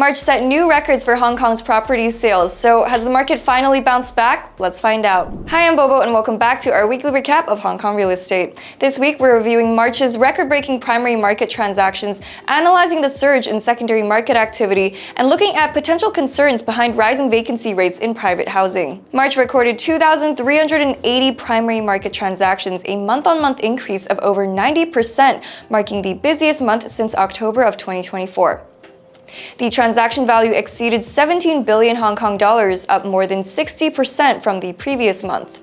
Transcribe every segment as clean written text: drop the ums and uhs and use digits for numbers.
March set new records for Hong Kong's property sales. So has the market finally bounced back? Let's find out. Hi, I'm Bobo and welcome back to our weekly recap of Hong Kong real estate. This week, we're reviewing March's record-breaking primary market transactions, analyzing the surge in secondary market activity, and looking at potential concerns behind rising vacancy rates in private housing. March recorded 2,380 primary market transactions, a month-on-month increase of over 90%, marking the busiest month since October of 2024. The transaction value exceeded 17 billion Hong Kong dollars, up more than 60% from the previous month.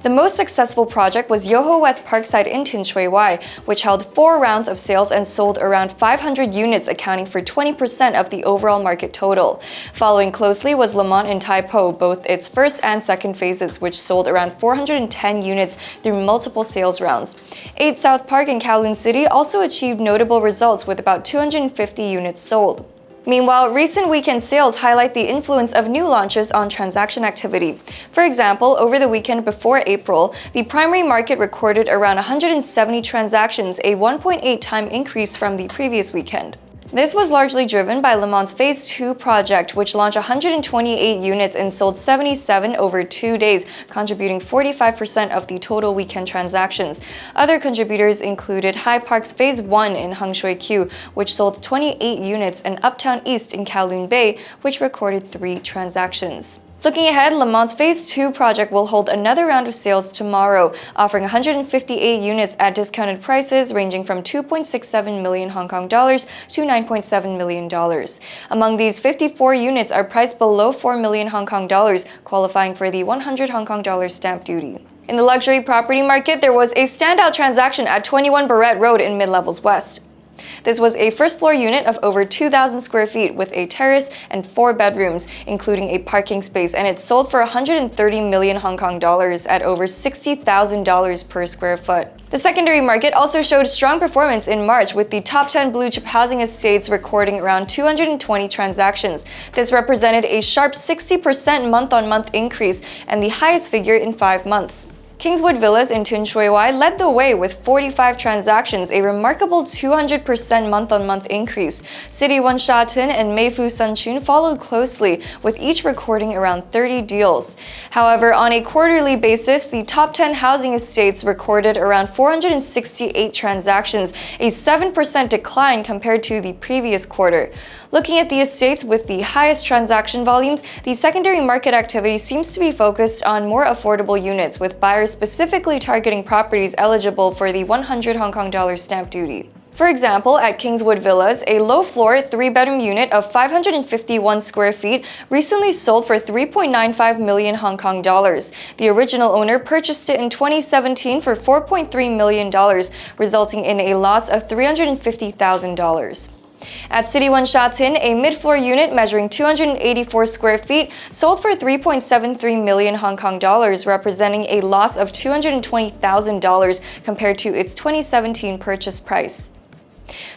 The most successful project was Yoho West Parkside in Tin Shui Wai, which held 4 rounds of sales and sold around 500 units, accounting for 20% of the overall market total. Following closely was Mont and Tai Po, both its first and second phases, which sold around 410 units through multiple sales rounds. 8 Southpark and Kowloon City also achieved notable results with about 250 units sold. Meanwhile, recent weekend sales highlight the influence of new launches on transaction activity. For example, over the weekend before April, the primary market recorded around 170 transactions, a 1.8-time increase from the previous weekend. This was largely driven by Mont's Phase 2 project, which launched 128 units and sold 77 over 2 days, contributing 45% of the total weekend transactions. Other contributors included High Park's Phase 1 in Hung Shui Q, which sold 28 units, and Uptown East in Kowloon Bay, which recorded 3 transactions. Looking ahead, Mont's Phase 2 project will hold another round of sales tomorrow, offering 158 units at discounted prices ranging from 2.67 million Hong Kong dollars to 9.7 million dollars. Among these, 54 units are priced below 4 million Hong Kong dollars, qualifying for the 100 Hong Kong dollar stamp duty. In the luxury property market, there was a standout transaction at 21 Barrett Road in Mid-Levels West. This was a first-floor unit of over 2,000 square feet with a terrace and 4 bedrooms, including a parking space, and it sold for 130 million Hong Kong dollars at over $60,000 per square foot. The secondary market also showed strong performance in March, with the top 10 blue-chip housing estates recording around 220 transactions. This represented a sharp 60% month-on-month increase and the highest figure in 5 months. Kingswood Villas in Tin Shui Wai led the way with 45 transactions, a remarkable 200% month-on-month increase. City One Sha Tin and Meifu Sun Chun followed closely, with each recording around 30 deals. However, on a quarterly basis, the top 10 housing estates recorded around 468 transactions, a 7% decline compared to the previous quarter. Looking at the estates with the highest transaction volumes, the secondary market activity seems to be focused on more affordable units, with buyers specifically targeting properties eligible for the 100 Hong Kong dollar stamp duty. For example, at Kingswood Villas, a low-floor 3-bedroom unit of 551 square feet recently sold for 3.95 million Hong Kong dollars. The original owner purchased it in 2017 for 4.3 million dollars, resulting in a loss of $350,000. At City One Sha Tin, a mid-floor unit measuring 284 square feet sold for 3.73 million Hong Kong dollars, representing a loss of $220,000 compared to its 2017 purchase price.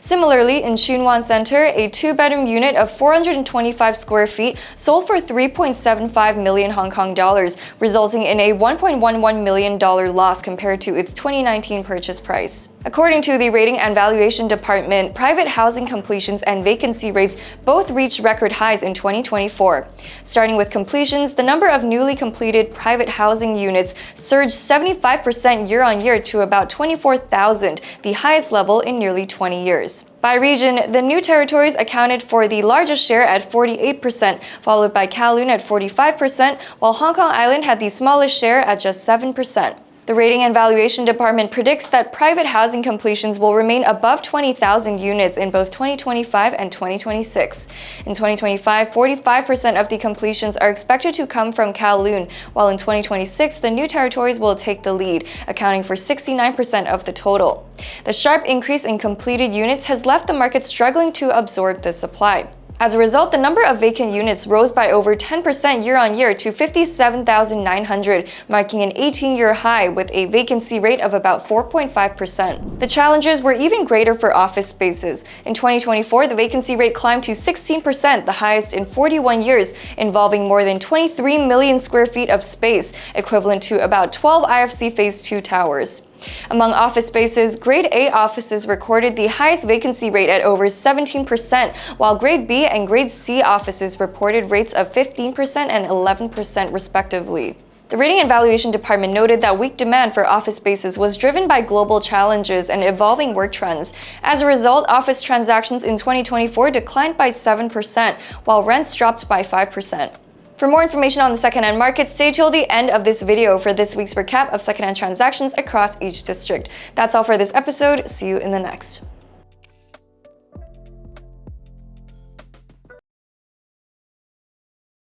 Similarly, in Tsuen Wan Center, a 2-bedroom unit of 425 square feet sold for 3.75 million Hong Kong dollars, resulting in a $1.11 million loss compared to its 2019 purchase price. According to the Rating and Valuation Department, private housing completions and vacancy rates both reached record highs in 2024. Starting with completions, the number of newly completed private housing units surged 75% year-on-year to about 24,000, the highest level in nearly 20 years. By region, the new territories accounted for the largest share at 48%, followed by Kowloon at 45%, while Hong Kong Island had the smallest share at just 7%. The Rating and Valuation Department predicts that private housing completions will remain above 20,000 units in both 2025 and 2026. In 2025, 45% of the completions are expected to come from Kowloon, while in 2026, the new territories will take the lead, accounting for 69% of the total. The sharp increase in completed units has left the market struggling to absorb the supply. As a result, the number of vacant units rose by over 10% year-on-year to 57,900, marking an 18-year high with a vacancy rate of about 4.5%. The challenges were even greater for office spaces. In 2024, the vacancy rate climbed to 16%, the highest in 41 years, involving more than 23 million square feet of space, equivalent to about 12 IFC Phase 2 towers. Among office spaces, Grade A offices recorded the highest vacancy rate at over 17%, while Grade B and Grade C offices reported rates of 15% and 11% respectively. The Rating and Valuation Department noted that weak demand for office spaces was driven by global challenges and evolving work trends. As a result, office transactions in 2024 declined by 7%, while rents dropped by 5%. For more information on the secondhand market, stay till the end of this video for this week's recap of secondhand transactions across each district. That's all for this episode. See you in the next.